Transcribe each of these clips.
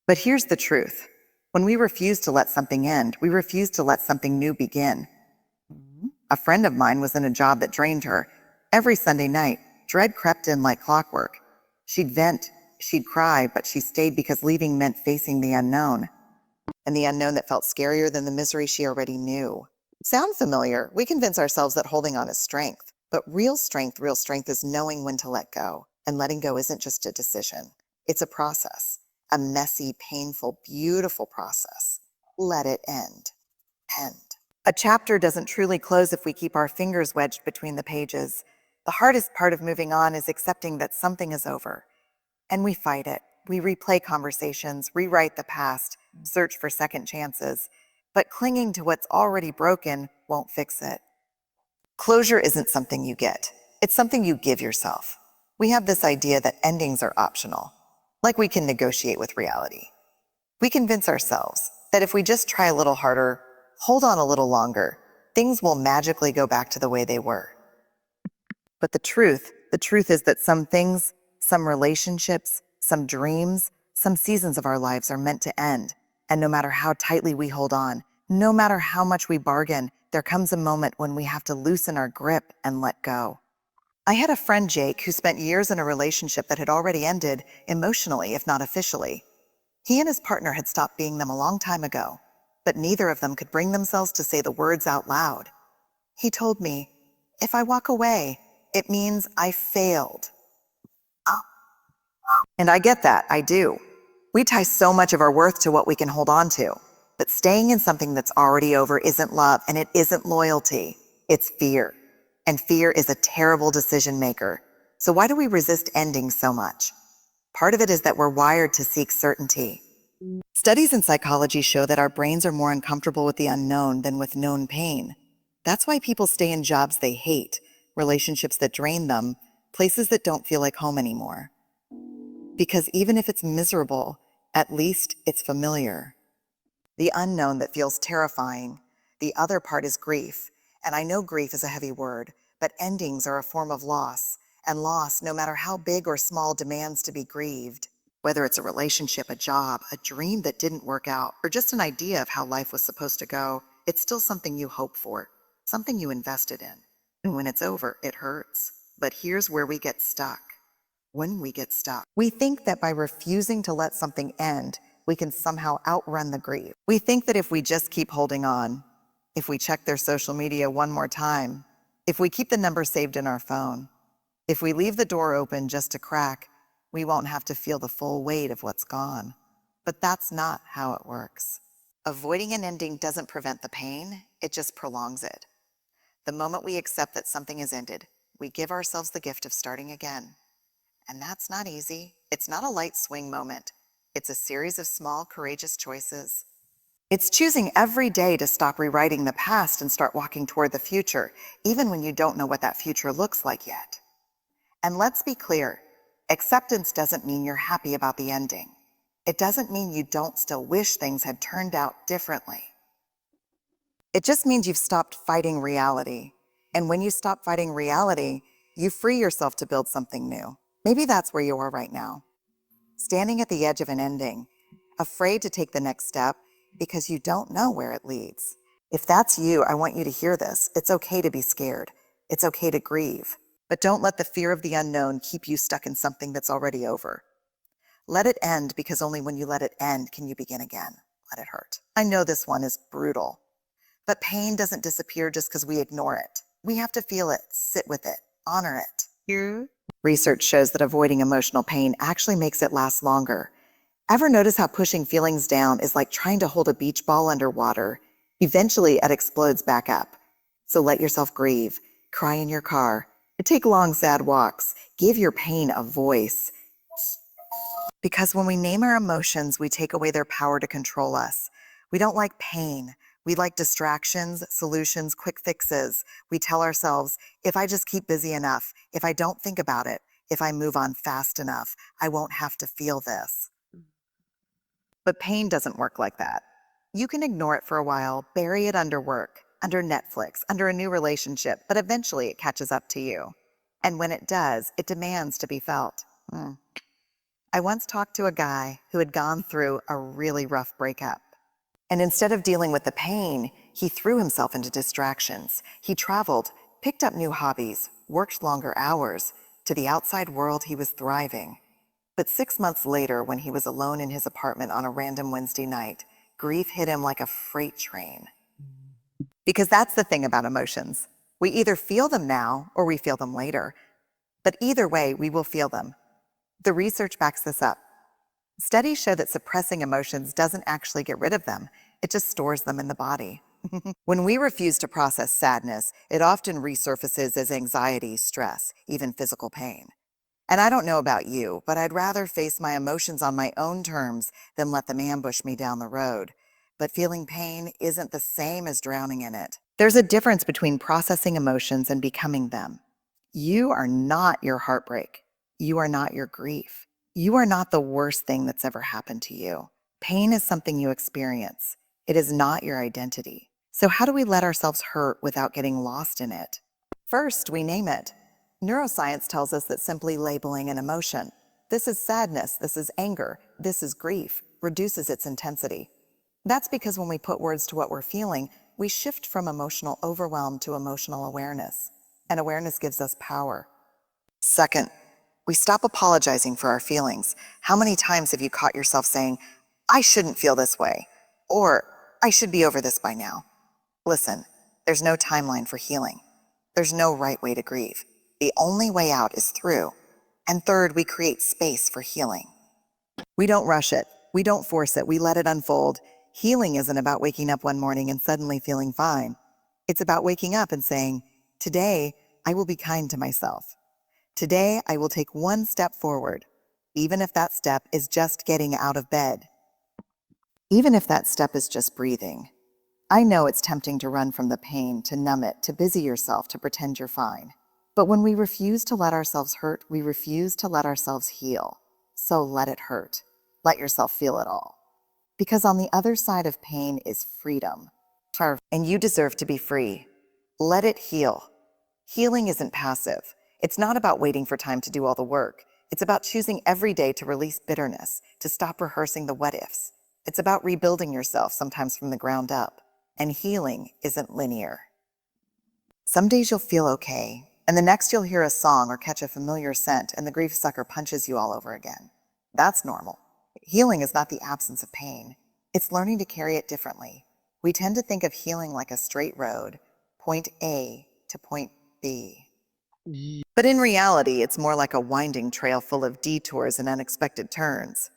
But here's the truth. When we refuse to let something end, we refuse to let something new begin. A friend of mine was in a job that drained her. Every Sunday night, dread crept in like clockwork. She'd vent, she'd cry, but she stayed because leaving meant facing the unknown. And the unknown that felt scarier than the misery she already knew. Sound familiar? We convince ourselves that holding on is strength. But real strength is knowing when to let go. And letting go isn't just a decision. It's a process. A messy, painful, beautiful process. Let it end. End. A chapter doesn't truly close if we keep our fingers wedged between the pages. The hardest part of moving on is accepting that something is over. And we fight it. We replay conversations, rewrite the past, search for second chances. But clinging to what's already broken won't fix it. Closure isn't something you get. It's something you give yourself. We have this idea that endings are optional, like we can negotiate with reality. We convince ourselves that if we just try a little harder, hold on a little longer, things will magically go back to the way they were. But the truth is that some things, some relationships, some dreams, some seasons of our lives are meant to end. And no matter how tightly we hold on, no matter how much we bargain, there comes a moment when we have to loosen our grip and let go. I had a friend, Jake, who spent years in a relationship that had already ended, emotionally, if not officially. He and his partner had stopped being them a long time ago, but neither of them could bring themselves to say the words out loud. He told me, "If I walk away, it means I failed." And I get that, I do. We tie so much of our worth to what we can hold on to. But staying in something that's already over isn't love, and it isn't loyalty. It's fear. And fear is a terrible decision maker. So why do we resist ending so much? Part of it is that we're wired to seek certainty. Studies in psychology show that our brains are more uncomfortable with the unknown than with known pain. That's why people stay in jobs they hate, relationships that drain them, places that don't feel like home anymore. Because even if it's miserable, at least it's familiar. The unknown that feels terrifying. The other part is grief. And I know grief is a heavy word, but endings are a form of loss. And loss, no matter how big or small, demands to be grieved. Whether it's a relationship, a job, a dream that didn't work out, or just an idea of how life was supposed to go, it's still something you hope for, something you invested in. And when it's over, it hurts. But here's where we get stuck. When we get stuck, we think that by refusing to let something end, we can somehow outrun the grief. We think that if we just keep holding on, if we check their social media one more time, if we keep the number saved in our phone, if we leave the door open just a crack, we won't have to feel the full weight of what's gone. But that's not how it works. Avoiding an ending doesn't prevent the pain, it just prolongs it. The moment we accept that something has ended, we give ourselves the gift of starting again. And that's not easy. It's not a light swing moment. It's a series of small, courageous choices. It's choosing every day to stop rewriting the past and start walking toward the future, even when you don't know what that future looks like yet. And let's be clear, acceptance doesn't mean you're happy about the ending. It doesn't mean you don't still wish things had turned out differently. It just means you've stopped fighting reality. And when you stop fighting reality, you free yourself to build something new. Maybe that's where you are right now. Standing at the edge of an ending, afraid to take the next step because you don't know where it leads. If that's you, I want you to hear this. It's okay to be scared. It's okay to grieve. But don't let the fear of the unknown keep you stuck in something that's already over. Let it end, because only when you let it end can you begin again. Let it hurt. I know this one is brutal, but pain doesn't disappear just because we ignore it. We have to feel it, sit with it, honor it. Research shows that avoiding emotional pain actually makes it last longer. Ever notice how pushing feelings down is like trying to hold a beach ball underwater? Eventually, it explodes back up. So let yourself grieve, cry in your car, take long, sad walks, give your pain a voice. Because when we name our emotions, we take away their power to control us. We don't like pain. We like distractions, solutions, quick fixes. We tell ourselves, if I just keep busy enough, if I don't think about it, if I move on fast enough, I won't have to feel this. But pain doesn't work like that. You can ignore it for a while, bury it under work, under Netflix, under a new relationship, but eventually it catches up to you. And when it does, it demands to be felt. I once talked to a guy who had gone through a really rough breakup. And instead of dealing with the pain, he threw himself into distractions. He traveled, picked up new hobbies, worked longer hours. To the outside world, he was thriving. But 6 months later, when he was alone in his apartment on a random Wednesday night, grief hit him like a freight train. Because that's the thing about emotions. We either feel them now or we feel them later. But either way, we will feel them. The research backs this up. Studies show that suppressing emotions doesn't actually get rid of them. It just stores them in the body. When we refuse to process sadness, it often resurfaces as anxiety, stress, even physical pain. And I don't know about you, but I'd rather face my emotions on my own terms than let them ambush me down the road. But feeling pain isn't the same as drowning in it. There's a difference between processing emotions and becoming them. You are not your heartbreak. You are not your grief. You are not the worst thing that's ever happened to you. Pain is something you experience. It is not your identity. So how do we let ourselves hurt without getting lost in it? First, we name it. Neuroscience tells us that simply labeling an emotion, this is sadness, this is anger, this is grief, reduces its intensity. That's because when we put words to what we're feeling, we shift from emotional overwhelm to emotional awareness. And awareness gives us power. Second, we stop apologizing for our feelings. How many times have you caught yourself saying, I shouldn't feel this way, or I should be over this by now? Listen, there's no timeline for healing. There's no right way to grieve. The only way out is through. And third, we create space for healing. We don't rush it. We don't force it. We let it unfold. Healing isn't about waking up one morning and suddenly feeling fine. It's about waking up and saying, today, I will be kind to myself. Today, I will take one step forward, even if that step is just getting out of bed. Even if that step is just breathing. I know it's tempting to run from the pain, to numb it, to busy yourself, to pretend you're fine. But when we refuse to let ourselves hurt, we refuse to let ourselves heal. So let it hurt. Let yourself feel it all. Because on the other side of pain is freedom. And you deserve to be free. Let it heal. Healing isn't passive. It's not about waiting for time to do all the work. It's about choosing every day to release bitterness, to stop rehearsing the what-ifs. It's about rebuilding yourself, sometimes from the ground up. And healing isn't linear. Some days you'll feel okay, and the next you'll hear a song or catch a familiar scent, and the grief sucker punches you all over again. That's normal. Healing is not the absence of pain. It's learning to carry it differently. We tend to think of healing like a straight road, point A to point B. But in reality, it's more like a winding trail full of detours and unexpected turns.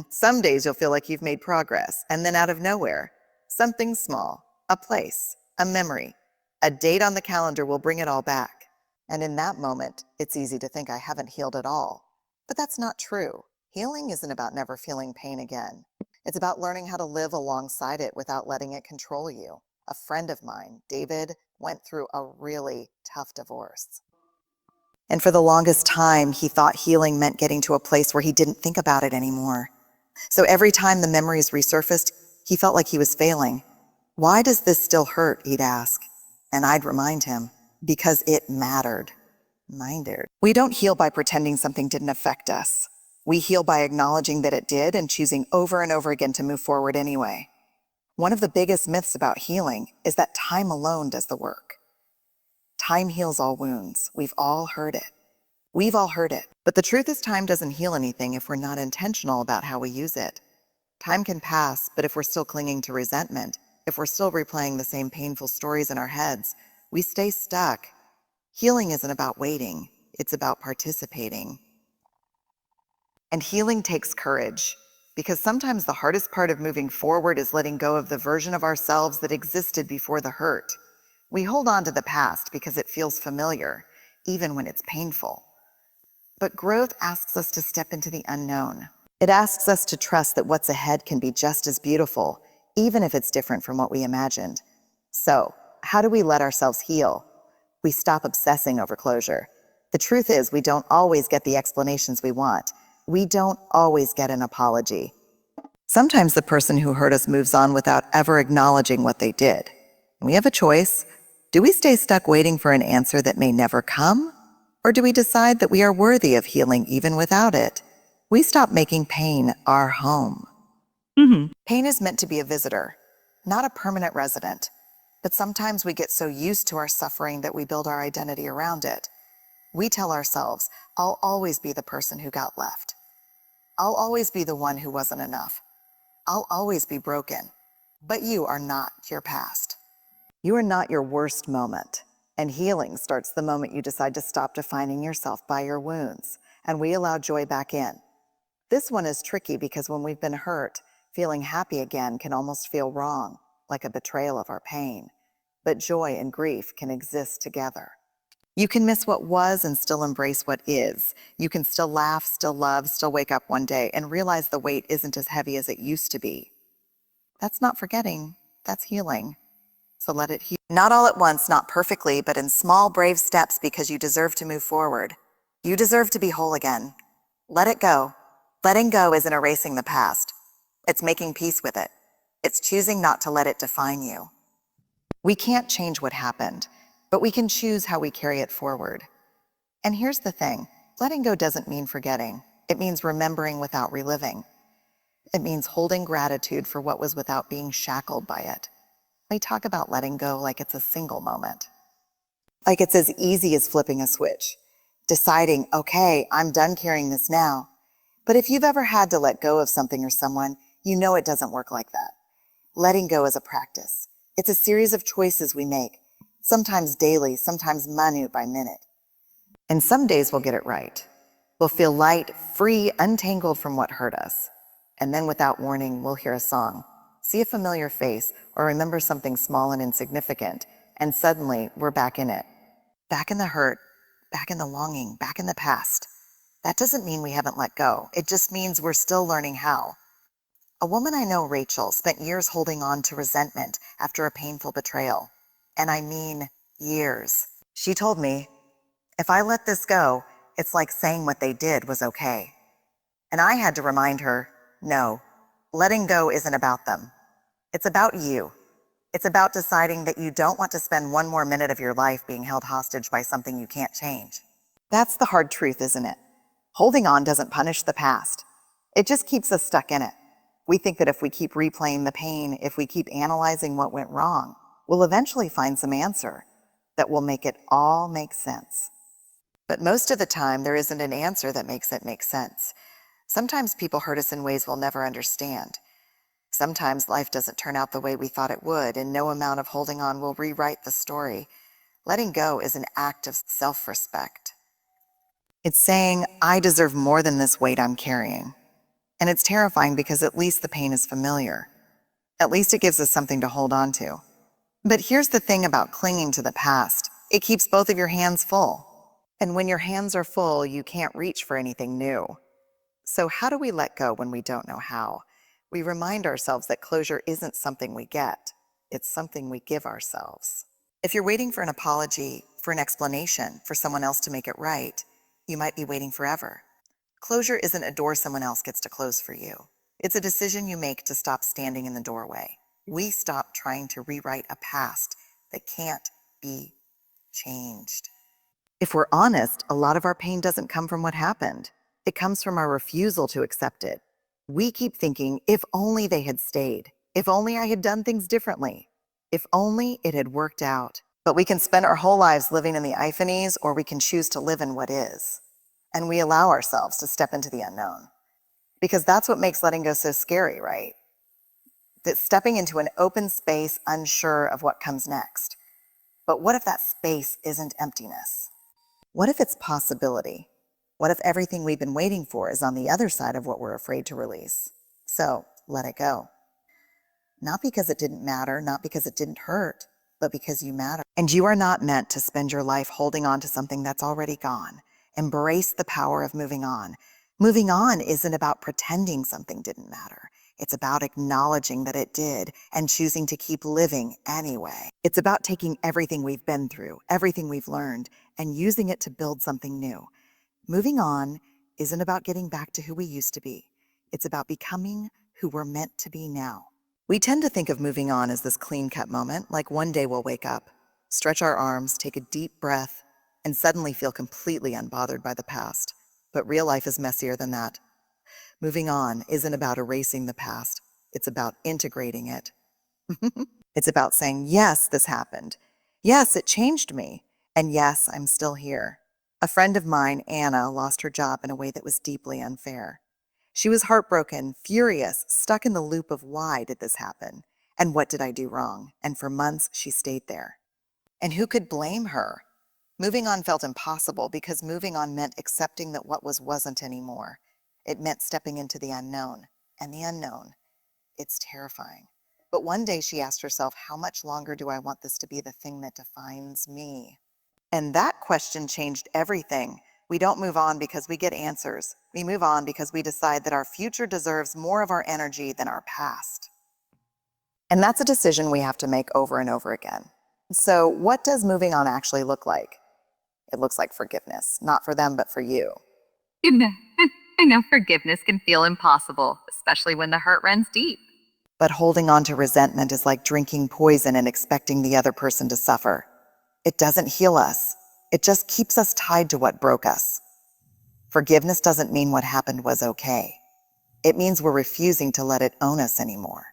Some days you'll feel like you've made progress, and then out of nowhere, something small, a place, a memory, a date on the calendar will bring it all back. And in that moment, it's easy to think I haven't healed at all. But that's not true. Healing isn't about never feeling pain again. It's about learning how to live alongside it without letting it control you. A friend of mine, David, went through a really tough divorce. And for the longest time, he thought healing meant getting to a place where he didn't think about it anymore. So every time the memories resurfaced, he felt like he was failing. Why does this still hurt? He'd ask. And I'd remind him, because it mattered. We don't heal by pretending something didn't affect us. We heal by acknowledging that it did and choosing over and over again to move forward anyway. One of the biggest myths about healing is that time alone does the work. Time heals all wounds. We've all heard it. But the truth is, time doesn't heal anything if we're not intentional about how we use it. Time can pass, but if we're still clinging to resentment, if we're still replaying the same painful stories in our heads, we stay stuck. Healing isn't about waiting. It's about participating. And healing takes courage, because sometimes the hardest part of moving forward is letting go of the version of ourselves that existed before the hurt. We hold on to the past because it feels familiar, even when it's painful. But growth asks us to step into the unknown. It asks us to trust that what's ahead can be just as beautiful, even if it's different from what we imagined. So, how do we let ourselves heal? We stop obsessing over closure. The truth is, we don't always get the explanations we want. We don't always get an apology. Sometimes the person who hurt us moves on without ever acknowledging what they did. We have a choice. Do we stay stuck waiting for an answer that may never come? Or do we decide that we are worthy of healing even without it? We stop making pain our home. Mm-hmm. Pain is meant to be a visitor, not a permanent resident. But sometimes we get so used to our suffering that we build our identity around it. We tell ourselves, I'll always be the person who got left. I'll always be the one who wasn't enough. I'll always be broken. But you are not your past. You are not your worst moment. And healing starts the moment you decide to stop defining yourself by your wounds, and we allow joy back in. This one is tricky because when we've been hurt, feeling happy again can almost feel wrong, like a betrayal of our pain. But joy and grief can exist together. You can miss what was and still embrace what is. You can still laugh, still love, still wake up one day and realize the weight isn't as heavy as it used to be. That's not forgetting, that's healing. So let it heal. Not all at once, not perfectly, but in small, brave steps because you deserve to move forward. You deserve to be whole again. Let it go. Letting go isn't erasing the past. It's making peace with it. It's choosing not to let it define you. We can't change what happened, but we can choose how we carry it forward. And here's the thing, letting go doesn't mean forgetting. It means remembering without reliving. It means holding gratitude for what was without being shackled by it. We talk about letting go like it's a single moment. Like it's as easy as flipping a switch, deciding, okay, I'm done carrying this now. But if you've ever had to let go of something or someone, you know it doesn't work like that. Letting go is a practice. It's a series of choices we make, sometimes daily, sometimes minute by minute. And some days we'll get it right. We'll feel light, free, untangled from what hurt us. And then without warning, we'll hear a song, see a familiar face, or remember something small and insignificant, and suddenly we're back in it. Back in the hurt, back in the longing, back in the past. That doesn't mean we haven't let go. It just means we're still learning how. A woman I know, Rachel, spent years holding on to resentment after a painful betrayal. And I mean years. She told me, if I let this go, it's like saying what they did was okay. And I had to remind her, no, letting go isn't about them. It's about you. It's about deciding that you don't want to spend one more minute of your life being held hostage by something you can't change. That's the hard truth, isn't it? Holding on doesn't punish the past. It just keeps us stuck in it. We think that if we keep replaying the pain, if we keep analyzing what went wrong, we'll eventually find some answer that will make it all make sense. But most of the time, there isn't an answer that makes it make sense. Sometimes people hurt us in ways we'll never understand. Sometimes life doesn't turn out the way we thought it would, and no amount of holding on will rewrite the story. Letting go is an act of self-respect. It's saying, I deserve more than this weight I'm carrying. And it's terrifying because at least the pain is familiar. At least it gives us something to hold on to. But here's the thing about clinging to the past. It keeps both of your hands full. And when your hands are full, you can't reach for anything new. So how do we let go when we don't know how? We remind ourselves that closure isn't something we get. It's something we give ourselves. If you're waiting for an apology, for an explanation, for someone else to make it right, you might be waiting forever. Closure isn't a door someone else gets to close for you. It's a decision you make to stop standing in the doorway. We stop trying to rewrite a past that can't be changed. If we're honest, a lot of our pain doesn't come from what happened. It comes from our refusal to accept it. We keep thinking, if only they had stayed. If only I had done things differently. If only it had worked out. But we can spend our whole lives living in the iphanies, or we can choose to live in what is. And we allow ourselves to step into the unknown. Because that's what makes letting go so scary, right? That stepping into an open space unsure of what comes next. But what if that space isn't emptiness? What if it's possibility? What if everything we've been waiting for is on the other side of what we're afraid to release? So let it go. Not because it didn't matter, not because it didn't hurt, but because you matter. And you are not meant to spend your life holding on to something that's already gone. Embrace the power of moving on. Moving on isn't about pretending something didn't matter. It's about acknowledging that it did and choosing to keep living anyway. It's about taking everything we've been through, everything we've learned, and using it to build something new. Moving on isn't about getting back to who we used to be. It's about becoming who we're meant to be now. We tend to think of moving on as this clean-cut moment, like one day we'll wake up, stretch our arms, take a deep breath, and suddenly feel completely unbothered by the past. But real life is messier than that. Moving on isn't about erasing the past. It's about integrating it. It's about saying, yes, this happened. Yes, it changed me. And yes, I'm still here. A friend of mine, Anna, lost her job in a way that was deeply unfair. She was heartbroken, furious, stuck in the loop of why did this happen? And what did I do wrong? And for months, she stayed there. And who could blame her? Moving on felt impossible because moving on meant accepting that what was wasn't anymore. It meant stepping into the unknown. And the unknown, it's terrifying. But one day she asked herself, how much longer do I want this to be the thing that defines me? And that question changed everything. We don't move on because we get answers. We move on because we decide that our future deserves more of our energy than our past. And that's a decision we have to make over and over again. So what does moving on actually look like? It looks like forgiveness, not for them, but for you. You know, I know forgiveness can feel impossible, especially when the hurt runs deep. But holding on to resentment is like drinking poison and expecting the other person to suffer. It doesn't heal us. It just keeps us tied to what broke us. Forgiveness doesn't mean what happened was okay. It means we're refusing to let it own us anymore.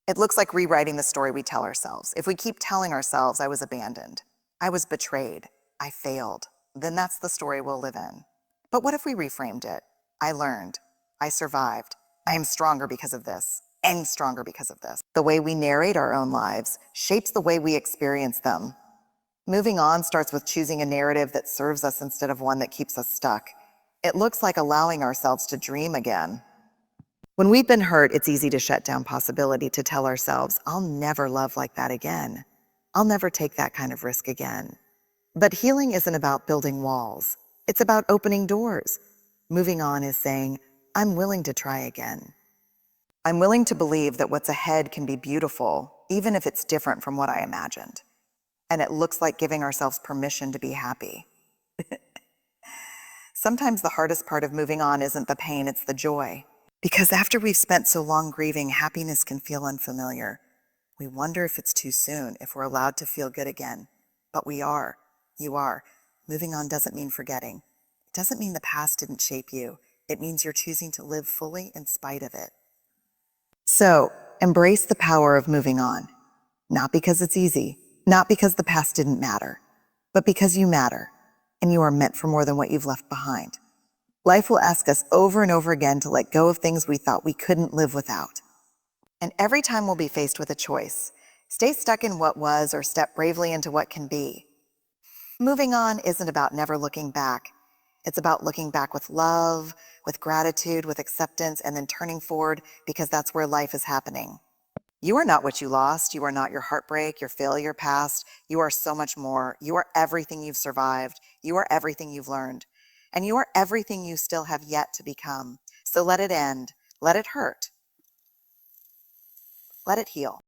It looks like rewriting the story we tell ourselves. If we keep telling ourselves, I was abandoned, I was betrayed, I failed, then that's the story we'll live in. But what if we reframed it? I learned, I survived, I am stronger because of this, and stronger because of this. The way we narrate our own lives shapes the way we experience them. Moving on starts with choosing a narrative that serves us instead of one that keeps us stuck. It looks like allowing ourselves to dream again. When we've been hurt, it's easy to shut down possibility, to tell ourselves, I'll never love like that again. I'll never take that kind of risk again. But healing isn't about building walls. It's about opening doors. Moving on is saying, I'm willing to try again. I'm willing to believe that what's ahead can be beautiful, even if it's different from what I imagined. And it looks like giving ourselves permission to be happy. Sometimes the hardest part of moving on isn't the pain, it's the joy. Because after we've spent so long grieving, happiness can feel unfamiliar. We wonder if it's too soon, if we're allowed to feel good again. But we are. You are. Moving on doesn't mean forgetting. It doesn't mean the past didn't shape you. It means you're choosing to live fully in spite of it. So, embrace the power of moving on. Not because it's easy, not because the past didn't matter, but because you matter, and you are meant for more than what you've left behind. Life will ask us over and over again to let go of things we thought we couldn't live without. And every time we'll be faced with a choice, stay stuck in what was or step bravely into what can be. Moving on isn't about never looking back. It's about looking back with love, with gratitude, with acceptance, and then turning forward because that's where life is happening. You are not what you lost. You are not your heartbreak, your failure past. You are so much more. You are everything you've survived. You are everything you've learned. And you are everything you still have yet to become. So let it end. Let it hurt. Let it heal.